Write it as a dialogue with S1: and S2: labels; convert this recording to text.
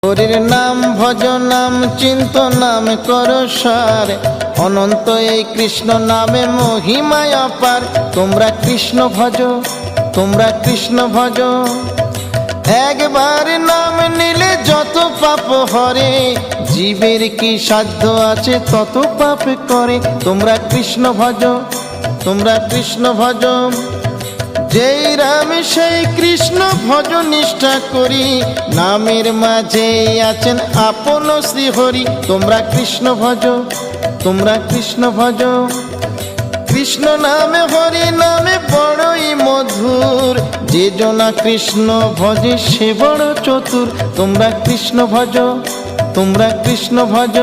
S1: হরির নাম ভজ, নাম চিন্ত, নাম কর সার। অনন্ত এই কৃষ্ণ নামে মহিমায় অপার। তোমরা কৃষ্ণ ভজ, তোমরা কৃষ্ণ ভজ। একবার নাম নিলে যত পাপ হরে, জীবের কি সাধ্য আছে তত পাপ করে। তোমরা কৃষ্ণ ভজ, তোমরা কৃষ্ণ ভজ। যেই রাম সেই কৃষ্ণ ভজ নিষ্ঠা করি, নামের মাঝে আছেন আপন শ্রীহরি। তোমরা কৃষ্ণ ভজ, তোমরা কৃষ্ণ ভজ। কৃষ্ণ নামে হরি নামে বড়ই মধুর, যে জনা কৃষ্ণ ভজে সে বড় চতুর। তোমরা কৃষ্ণ ভজ, তোমরা কৃষ্ণ ভজ।